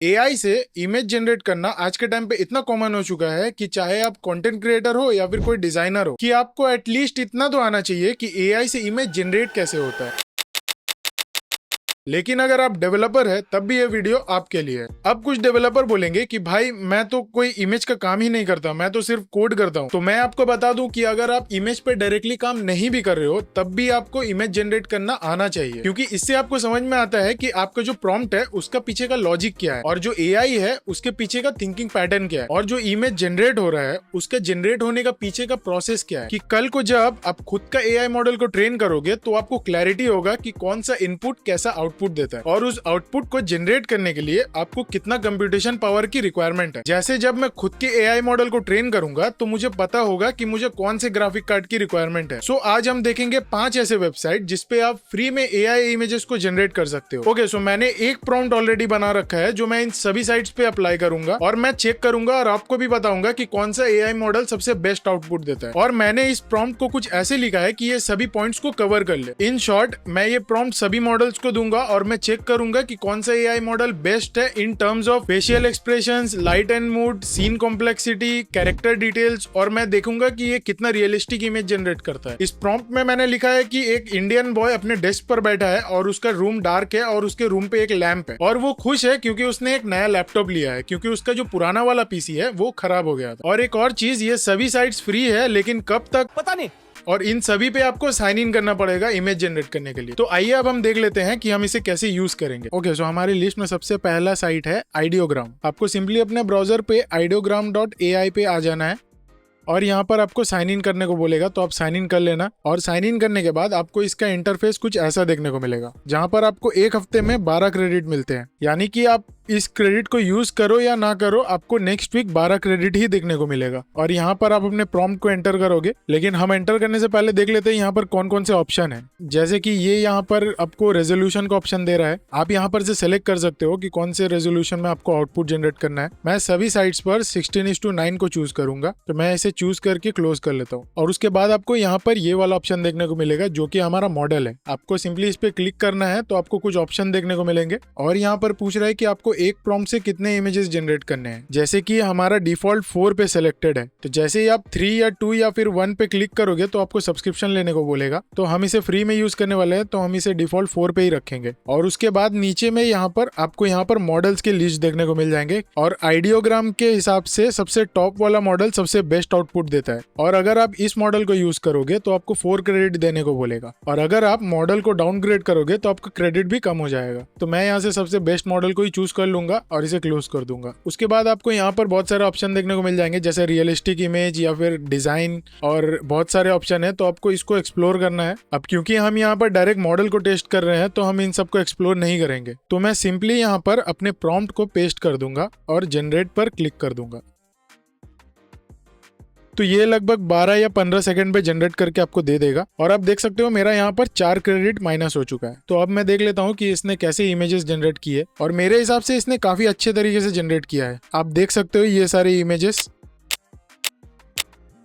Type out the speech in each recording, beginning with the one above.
AI से image generate करना आज के टाइम पे इतना कॉमन हो चुका है कि चाहे आप कंटेंट क्रिएटर हो या फिर कोई डिजाइनर हो, कि आपको एटलीस्ट इतना तो आना चाहिए कि एआई से इमेज जनरेट कैसे होता है। लेकिन अगर आप डेवलपर है तब भी ये वीडियो आपके लिए है। अब कुछ डेवलपर बोलेंगे कि भाई मैं तो कोई इमेज का काम ही नहीं करता, मैं तो सिर्फ कोड करता हूँ। तो मैं आपको बता दूं कि अगर आप इमेज पे डायरेक्टली काम नहीं भी कर रहे हो तब भी आपको इमेज जनरेट करना आना चाहिए, क्योंकि इससे आपको समझ में आता है कि आपका जो प्रॉम्प्ट है उसका पीछे का लॉजिक क्या है और जो एआई है उसके पीछे का थिंकिंग पैटर्न क्या है और जो इमेज जनरेट हो रहा है उसका जनरेट होने का पीछे का प्रोसेस क्या है, कि कल को जब आप खुद का एआई मॉडल को ट्रेन करोगे तो आपको क्लैरिटी होगा कि कौन सा इनपुट कैसा आउटपुट देता है और उस आउटपुट को जनरेट करने के लिए आपको कितना कंप्यूटेशन पावर की रिक्वायरमेंट है। जैसे जब मैं खुद के एआई मॉडल को ट्रेन करूंगा तो मुझे पता होगा कि मुझे कौन से ग्राफिक कार्ड की रिक्वायरमेंट है। सो आज हम देखेंगे 5 ऐसे वेबसाइट जिसपे आप फ्री में एआई इमेजेस को जनरेट कर सकते हो। ओके, सो मैंने एक प्रॉम्प्ट ऑलरेडी बना रखा है जो मैं इन सभी साइट्स पे अप्लाई करूंगा और मैं चेक करूंगा और आपको भी बताऊंगा कि कौन सा एआई मॉडल सबसे बेस्ट आउटपुट देता है। और मैंने इस प्रॉम्प्ट को कुछ ऐसे लिखा है कि ये सभी पॉइंट्स को कवर कर ले। इन शॉर्ट, मैं ये प्रॉम्प्ट सभी मॉडल्स को दूंगा और मैं चेक करूंगा कि कौन सा एआई मॉडल बेस्ट है in terms of facial expressions, light and mood, scene complexity, character details, और मैं देखूंगा कि ये कितना रियलिस्टिक इमेज जनरेट करता है। इस प्रॉम्प्ट में मैंने लिखा है कि एक इंडियन बॉय अपने डेस्क पर बैठा है और उसका रूम डार्क है और उसके रूम पे एक लैंप है और वो खुश है क्योंकि उसने एक नया लैपटॉप लिया है, क्योंकि उसका जो पुराना वाला पीसी है वो खराब हो गया था। और एक और चीज, ये सभी साइट्स फ्री है लेकिन कब तक पता नहीं, और इन सभी पे आपको साइन इन करना पड़ेगा इमेज जनरेट करने के लिए। तो आइए अब हम देख लेते हैं कि हम इसे कैसे यूज करेंगे। ओके, सो हमारी लिस्ट में सबसे पहला साइट है आइडियोग्राम। आपको सिंपली अपने ब्राउजर पे ideogram.ai पे आ जाना है और यहाँ पर आपको साइन इन करने को बोलेगा, तो आप साइन इन कर लेना। और साइन इन करने के बाद आपको इसका इंटरफेस कुछ ऐसा देखने को मिलेगा जहाँ पर आपको एक हफ्ते में 12 क्रेडिट मिलते हैं, यानी कि आप इस क्रेडिट को यूज करो या ना करो आपको नेक्स्ट वीक 12 क्रेडिट ही देखने को मिलेगा। और यहाँ पर आप अपने प्रॉम्प्ट को एंटर करोगे, लेकिन हम एंटर करने से पहले देख लेते हैं यहाँ पर कौन कौन से ऑप्शन है। जैसे कि ये यहाँ पर आपको रेजोल्यूशन का ऑप्शन दे रहा है, आप यहाँ पर से सेलेक्ट कर सकते हो कि कौन से रेजोल्यूशन में आपको आउटपुट जनरेट करना है। मैं सभी साइट्स पर 16:9 को चूज करूंगा, तो मैं इसे चूज करके क्लोज कर लेता हूँ। और उसके बाद आपको यहाँ पर ये वाला ऑप्शन देखने को मिलेगा जो कि हमारा मॉडल है। आपको सिंपली इस पे क्लिक करना है तो आपको कुछ ऑप्शन देखने को मिलेंगे और यहाँ पर पूछ रहा है कि आपको एक प्रॉम्प्ट से कितने इमेजेस जनरेट करने हैं। जैसे कि हमारा डिफॉल्ट 4 पे सिलेक्टेड है, तो जैसे ही आप 3 या 2 या फिर 1 पे क्लिक करोगे तो आपको सब्सक्रिप्शन लेने को बोलेगा। तो हम इसे फ्री में यूज करने वाले हैं, तो हम इसे डिफॉल्ट 4 पे ही रखेंगे। और उसके बाद नीचे में यहाँ पर आपको यहाँ पर मॉडल्स के लिस्ट देखने को मिल जाएंगे और आइडियोग्राम के हिसाब से सबसे टॉप वाला मॉडल सबसे बेस्ट आउटपुट देता है। और अगर आप इस मॉडल को यूज करोगे तो आपको 4 क्रेडिट देने को बोलेगा, और अगर आप मॉडल को डाउनग्रेड करोगे तो आपका क्रेडिट भी कम हो जाएगा। तो मैं यहाँ से सबसे बेस्ट मॉडल को ही चूज कर लूंगा और इसे क्लोज कर दूंगा। उसके बाद आपको यहाँ पर बहुत सारे ऑप्शन देखने को मिल जाएंगे, जैसे रियलिस्टिक इमेज या फिर डिजाइन, और बहुत सारे ऑप्शन है। तो आपको इसको एक्सप्लोर करना है। अब क्योंकि हम यहाँ पर डायरेक्ट मॉडल को टेस्ट कर रहे हैं तो हम इन सबको एक्सप्लोर नहीं करेंगे, तो मैं सिंपली यहाँ पर अपने प्रॉम्प्ट को पेस्ट कर दूंगा और जनरेट पर क्लिक कर दूंगा। तो ये लगभग 12 या 15 सेकंड पे जनरेट करके आपको दे देगा। और आप देख सकते हो मेरा यहाँ पर 4 क्रेडिट माइनस हो चुका है। तो अब मैं देख लेता हूँ कि इसने कैसे इमेजेस जनरेट किए, और मेरे हिसाब से इसने काफी अच्छे तरीके से जनरेट किया है। आप देख सकते हो ये सारे इमेजेस,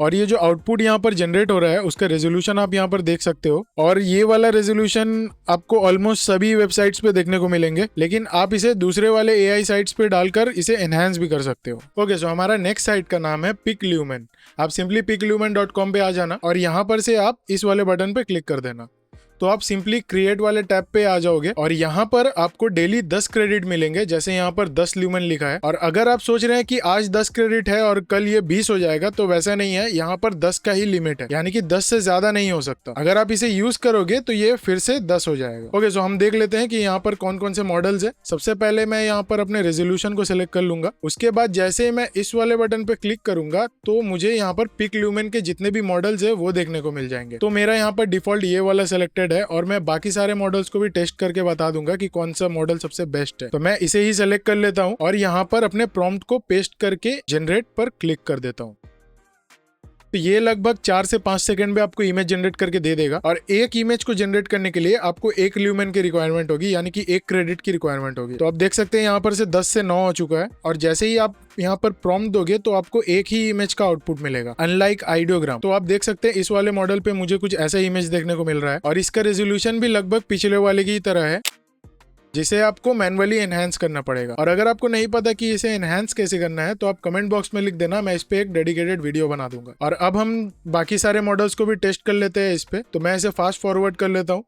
और ये जो आउटपुट यहाँ पर जनरेट हो रहा है उसका रेजोल्यूशन आप यहाँ पर देख सकते हो। और ये वाला रेजोल्यूशन आपको ऑलमोस्ट सभी वेबसाइट्स पे देखने को मिलेंगे, लेकिन आप इसे दूसरे वाले एआई साइट्स पे डालकर इसे एनहांस भी कर सकते हो। ओके, सो हमारा नेक्स्ट साइट का नाम है PicLumen। आप सिंपली piclumen.com पे आ जाना और यहाँ पर से आप इस वाले बटन पे क्लिक कर देना। तो आप सिंपली क्रिएट वाले टैब पे आ जाओगे और यहाँ पर आपको डेली 10 क्रेडिट मिलेंगे, जैसे यहाँ पर 10 ल्यूमेन लिखा है। और अगर आप सोच रहे हैं कि आज 10 क्रेडिट है और कल ये 20 हो जाएगा, तो वैसा नहीं है। यहाँ पर 10 का ही लिमिट है, यानी कि 10 से ज्यादा नहीं हो सकता। अगर आप इसे यूज करोगे तो ये फिर से 10 हो जाएगा। ओके, सो हम देख लेते हैं कि यहाँ पर कौन कौन से मॉडल्स है। सबसे पहले मैं यहाँ पर अपने रेजोल्यूशन को सिलेक्ट कर लूंगा। उसके बाद जैसे ही मैं इस वाले बटन पे क्लिक करूंगा तो मुझे यहाँ पर PicLumen के जितने भी मॉडल्स है वो देखने को मिल जाएंगे। तो मेरा यहाँ पर डिफॉल्ट ये वाला सिलेक्टेड है और मैं बाकी सारे मॉडल्स को भी टेस्ट करके बता दूंगा कि कौन सा मॉडल सबसे बेस्ट है। तो मैं इसे ही सेलेक्ट कर लेता हूं और यहाँ पर अपने प्रॉम्प्ट को पेस्ट करके जनरेट पर क्लिक कर देता हूं। तो ये लगभग 4 से 5 सेकंड में आपको इमेज जनरेट करके दे देगा। और एक इमेज को जनरेट करने के लिए आपको 1 ल्यूमेन की रिक्वायरमेंट होगी, यानी कि 1 क्रेडिट की रिक्वायरमेंट होगी। तो आप देख सकते हैं यहाँ पर से 10 से 9 हो चुका है। और जैसे ही आप यहाँ पर प्रॉम्प्ट दोगे तो आपको एक ही इमेज का आउटपुट मिलेगा, अनलाइक आइडियोग्राम। तो आप देख सकते हैं इस वाले मॉडल पे मुझे कुछ ऐसा इमेज देखने को मिल रहा है और इसका रेजोल्यूशन भी लगभग पिछले वाले की तरह है। जिसे आपको मैन्युअली एनहांस करना पड़ेगा। और अगर आपको नहीं पता कि इसे एनहांस कैसे करना है तो आप कमेंट बॉक्स में लिख देना, मैं इस पे एक डेडिकेटेड वीडियो बना दूंगा। और अब हम बाकी सारे मॉडल्स को भी टेस्ट कर लेते हैं इस पे। तो मैं इसे फास्ट फॉरवर्ड कर लेता हूँ।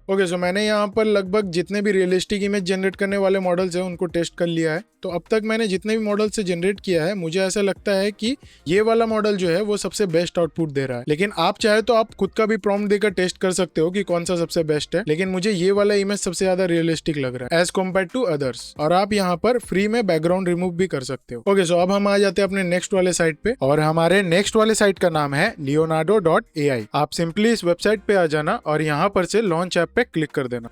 ओके, सो मैंने यहाँ पर लगभग जितने भी रियलिस्टिक इमेज जनरेट करने वाले मॉडल्स हैं उनको टेस्ट कर लिया है। तो अब तक मैंने जितने भी मॉडल से जनरेट किया है, मुझे ऐसा लगता है कि ये वाला मॉडल जो है वो सबसे बेस्ट आउटपुट दे रहा है। लेकिन आप चाहे तो आप खुद का भी प्रॉम्प्ट देकर टेस्ट कर सकते हो कि कौन सा सबसे बेस्ट है, लेकिन मुझे ये वाला इमेज सबसे ज्यादा रियलिस्टिक लग रहा है एज कम्पेयर टू अदर्स। और आप यहाँ पर फ्री में बैकग्राउंड रिमूव भी कर सकते हो। ओके, सो अब हम आ जाते हैं अपने नेक्स्ट वाले साइट पे, और हमारे नेक्स्ट वाले साइट का नाम है leonardo.ai। आप सिंपली इस वेबसाइट पे आ जाना और यहाँ पर से लॉन्च ऐप पे क्लिक कर देना।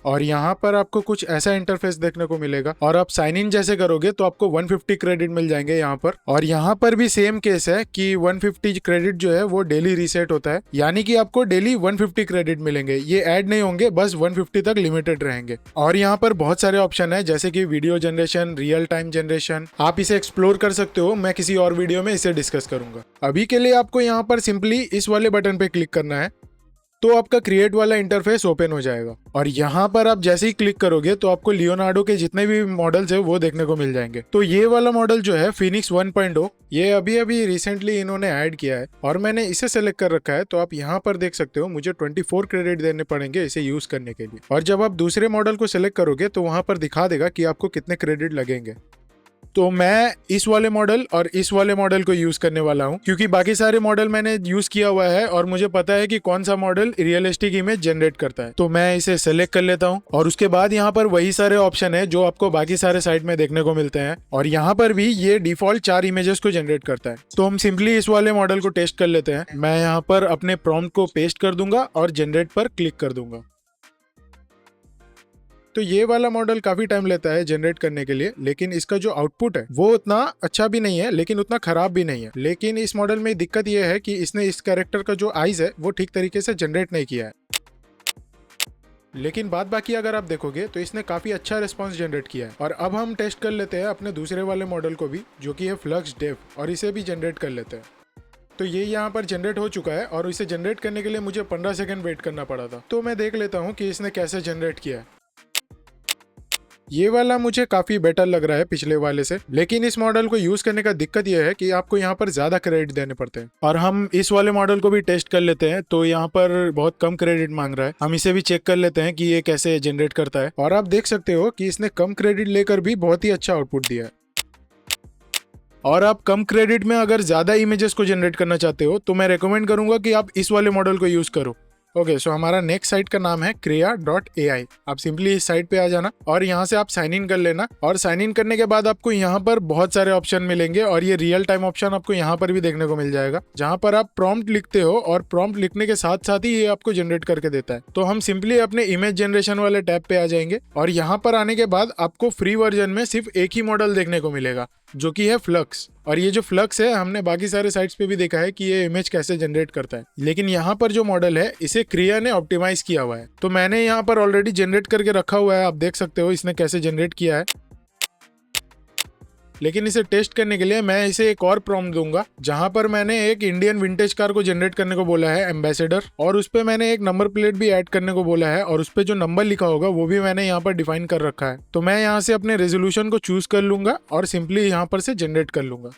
और यहाँ पर आपको कुछ ऐसा इंटरफेस देखने को मिलेगा, और आप साइन इन जैसे करोगे तो आपको 150 क्रेडिट मिल जाएंगे यहाँ पर। और यहाँ पर भी सेम केस है कि 150 क्रेडिट जो है वो डेली रीसेट होता है, यानी कि आपको डेली 150 क्रेडिट मिलेंगे। ये ऐड नहीं होंगे, बस 150 तक लिमिटेड रहेंगे। और यहाँ पर बहुत सारे ऑप्शन है, जैसे कि video generation, real time generation. आप इसे एक्सप्लोर कर सकते हो, मैं किसी और वीडियो में इसे डिस्कस करूंगा। अभी के लिए आपको यहाँ पर सिंपली इस वाले बटन पे क्लिक करना है, तो आपका क्रिएट वाला इंटरफेस ओपन हो जाएगा। और यहाँ पर आप जैसे ही क्लिक करोगे तो आपको लियोनार्डो के जितने भी मॉडल्स है वो देखने को मिल जाएंगे। तो ये वाला मॉडल जो है फिनिक्स 1.0, ये अभी अभी रिसेंटली इन्होंने ऐड किया है और मैंने इसे सेलेक्ट कर रखा है। तो आप यहाँ पर देख सकते हो मुझे 24 क्रेडिट देने पड़ेंगे इसे यूज करने के लिए। और जब आप दूसरे मॉडल को सिलेक्ट करोगे तो वहां पर दिखा देगा कि आपको कितने क्रेडिट लगेंगे। तो मैं इस वाले मॉडल और इस वाले मॉडल को यूज करने वाला हूं, क्योंकि बाकी सारे मॉडल मैंने यूज किया हुआ है और मुझे पता है कि कौन सा मॉडल रियलिस्टिक इमेज जनरेट करता है। तो मैं इसे सेलेक्ट कर लेता हूं और उसके बाद यहाँ पर वही सारे ऑप्शन है जो आपको बाकी सारे साइट में देखने को मिलते हैं। और यहाँ पर भी ये डिफॉल्ट 4 इमेजेस को जनरेट करता है। तो हम सिंपली इस वाले मॉडल को टेस्ट कर लेते हैं। मैं यहाँ पर अपने प्रॉम्प्ट को पेस्ट कर दूंगा और जनरेट पर क्लिक कर दूंगा। तो ये वाला मॉडल काफी टाइम लेता है जनरेट करने के लिए, लेकिन इसका जो आउटपुट है वो उतना अच्छा भी नहीं है लेकिन उतना खराब भी नहीं है। लेकिन इस मॉडल में दिक्कत ये है कि इसने इस कैरेक्टर का जो आईज है वो ठीक तरीके से जनरेट नहीं किया है। लेकिन बाद बाकी अगर आप देखोगे तो इसने काफी अच्छा रिस्पॉन्स जनरेट किया है। और अब हम टेस्ट कर लेते हैं अपने दूसरे वाले मॉडल को भी, जो कि है फ्लक्स डेव, और इसे भी जनरेट कर लेते हैं। तो ये यहाँ पर जनरेट हो चुका है और इसे जनरेट करने के लिए मुझे 15 सेकंड वेट करना पड़ा था। तो मैं देख लेता हूँ कि इसने कैसे जनरेट किया है। ये वाला मुझे काफी बेटर लग रहा है पिछले वाले से, लेकिन इस मॉडल को यूज करने का दिक्कत यह है कि आपको यहाँ पर ज्यादा क्रेडिट देने पड़ते हैं। और हम इस वाले मॉडल को भी टेस्ट कर लेते हैं। तो यहाँ पर बहुत कम क्रेडिट मांग रहा है, हम इसे भी चेक कर लेते हैं कि ये कैसे जनरेट करता है। और आप देख सकते हो कि इसने कम क्रेडिट लेकर भी बहुत ही अच्छा आउटपुट दिया है। और आप कम क्रेडिट में अगर ज्यादा इमेजेस को जनरेट करना चाहते हो तो मैं रेकमेंड करूंगा कि आप इस वाले मॉडल को यूज करो। ओके, सो हमारा नेक्स्ट साइट का नाम है Krea.ai। आप सिंपली इस साइट पे आ जाना और यहाँ से आप साइन इन कर लेना। और साइन इन करने के बाद आपको यहाँ पर बहुत सारे ऑप्शन मिलेंगे और ये रियल टाइम ऑप्शन आपको यहाँ पर भी देखने को मिल जाएगा, जहाँ पर आप प्रॉम्प्ट लिखते हो और प्रॉम्प्ट लिखने के साथ साथ ही ये आपको जनरेट करके देता है। तो हम सिंपली अपने इमेज जनरेशन वाले टैब पे आ जाएंगे और यहाँ पर आने के बाद आपको फ्री वर्जन में सिर्फ एक ही मॉडल देखने को मिलेगा, जो कि है फ्लक्स। और ये जो फ्लक्स है हमने बाकी सारे साइट्स पे भी देखा है कि ये इमेज कैसे जनरेट करता है, लेकिन यहाँ पर जो मॉडल है इसे क्रिया ने ऑप्टिमाइज किया हुआ है। तो मैंने यहाँ पर ऑलरेडी जनरेट करके रखा हुआ है, आप देख सकते हो इसने कैसे जनरेट किया है। लेकिन इसे टेस्ट करने के लिए मैं इसे एक और प्रॉम्प्ट दूंगा, जहां पर मैंने एक इंडियन विंटेज कार को जनरेट करने को बोला है, एम्बेसडर, और उस पे मैंने एक नंबर प्लेट भी ऐड करने को बोला है और उस पे जो नंबर लिखा होगा वो भी मैंने यहाँ पर डिफाइन कर रखा है। तो मैं यहाँ से अपने रेजोल्यूशन को चूज कर लूंगा और सिंपली यहाँ पर से जनरेट कर लूंगा।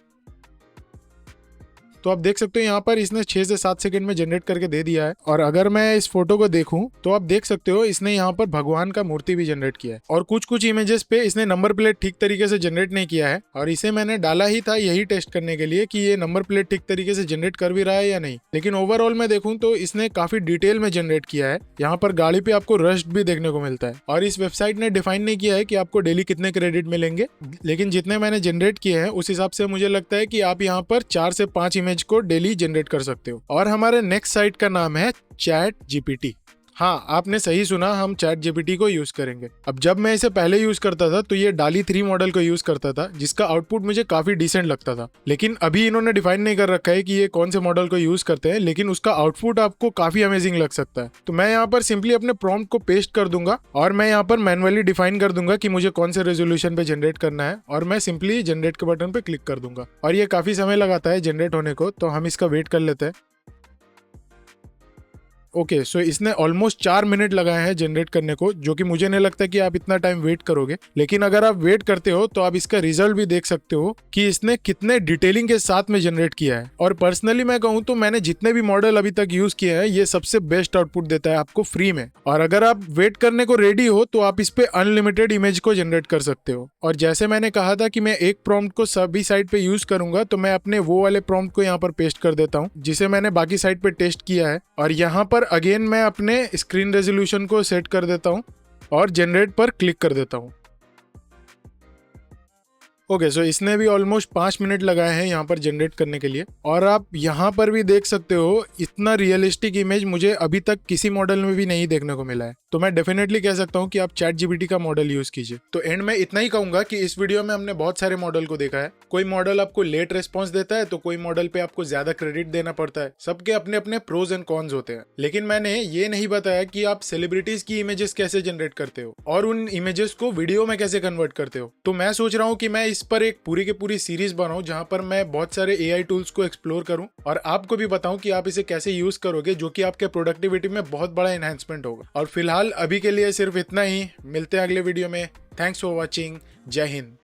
तो आप देख सकते हो यहाँ पर इसने 6 से 7 सेकंड में जनरेट करके दे दिया है। और अगर मैं इस फोटो को देखूं तो आप देख सकते हो इसने यहाँ पर भगवान का मूर्ति भी जनरेट किया है। और कुछ इमेजेस पे इसने नंबर प्लेट ठीक तरीके से जनरेट नहीं किया है, और इसे मैंने डाला ही था यही टेस्ट करने के लिए कि ये नंबर प्लेट ठीक तरीके से जनरेट कर भी रहा है या नहीं। लेकिन ओवरऑल मैं देखूं तो इसने काफी डिटेल में जनरेट किया है। यहाँ पर गाड़ी पे आपको रस्ट भी देखने को मिलता है। और इस वेबसाइट ने डिफाइन नहीं किया है कि आपको डेली कितने क्रेडिट मिलेंगे, लेकिन जितने मैंने जनरेट किए हैं उस हिसाब से मुझे लगता है कि आप यहाँ पर 4 से 5 इमेज को डेली जनरेट कर सकते हो। और हमारे नेक्स्ट साइट का नाम है ChatGPT। हाँ, आपने सही सुना, हम ChatGPT को यूज करेंगे। अब जब मैं इसे पहले यूज करता था तो ये DALL-E 3 मॉडल को यूज करता था, जिसका आउटपुट मुझे काफी डिसेंट लगता था। लेकिन अभी इन्होंने डिफाइन नहीं कर रखा है कि ये कौन से मॉडल को यूज करते हैं, लेकिन उसका आउटपुट आपको काफी अमेजिंग लग सकता है। तो मैं यहाँ पर सिंपली अपने प्रॉम्प्ट को पेस्ट कर दूंगा और मैं यहाँ पर मैनुअली डिफाइन कर दूंगा कि मुझे कौन से रेजोल्यूशन पे जनरेट करना है, और मैं सिंपली जनरेट के बटन पे क्लिक कर दूंगा। और ये काफी समय लगाता है जनरेट होने को, तो हम इसका वेट कर लेते हैं। ओके सो इसने ऑलमोस्ट 4 मिनट लगाए हैं जनरेट करने को, जो कि मुझे नहीं लगता कि आप इतना टाइम वेट करोगे। लेकिन अगर आप वेट करते हो तो आप इसका रिजल्ट भी देख सकते हो कि इसने कितने डिटेलिंग के साथ में जनरेट किया है। और पर्सनली मैं कहूँ तो मैंने जितने भी मॉडल अभी तक यूज किए हैं, ये सबसे बेस्ट आउटपुट देता है आपको फ्री में। और अगर आप वेट करने को रेडी हो तो आप इस पे अनलिमिटेड इमेज को जनरेट कर सकते हो। और जैसे मैंने कहा था कि मैं एक प्रॉम्प्ट को सभी साइट पे यूज करूंगा, तो मैं अपने वो वाले प्रॉम्प्ट को यहाँ पर पेस्ट कर देता हूँ जिसे मैंने बाकी साइट पे टेस्ट किया है। और यहाँ पर अगेन मैं अपने स्क्रीन रेजोल्यूशन को सेट कर देता हूँ और जनरेट पर क्लिक कर देता हूँ। ओके सो इसने भी ऑलमोस्ट 5 मिनट लगाए हैं यहाँ पर जनरेट करने के लिए। और आप यहाँ पर भी देख सकते हो इतना रियलिस्टिक इमेज मुझे अभी तक किसी मॉडल में भी नहीं देखने को मिला है। तो मैं डेफिनेटली कह सकता हूँ कि आप ChatGPT का मॉडल यूज कीजिए। तो एंड में इतना ही कहूंगा कि इस वीडियो में हमने बहुत सारे मॉडल को देखा है। कोई मॉडल आपको लेट रिस्पॉन्स देता है तो कोई मॉडल पे आपको ज्यादा क्रेडिट देना पड़ता है। सबके अपने अपने प्रोज एंड कॉन्स होते हैं। लेकिन मैंने ये नहीं बताया कि आप सेलिब्रिटीज की इमेजेस कैसे जनरेट करते हो और उन इमेजेस को वीडियो में कैसे कन्वर्ट करते हो। तो मैं सोच रहा हूँ कि मैं इस पर एक पूरी की पूरी सीरीज बनाऊं जहां पर मैं बहुत सारे AI टूल्स को एक्सप्लोर करूं और आपको भी बताऊं कि आप इसे कैसे यूज करोगे, जो कि आपके प्रोडक्टिविटी में बहुत बड़ा एनहांसमेंट होगा। और फिलहाल अभी के लिए सिर्फ इतना ही। मिलते हैं अगले वीडियो में। Thanks for watching. जय हिंद।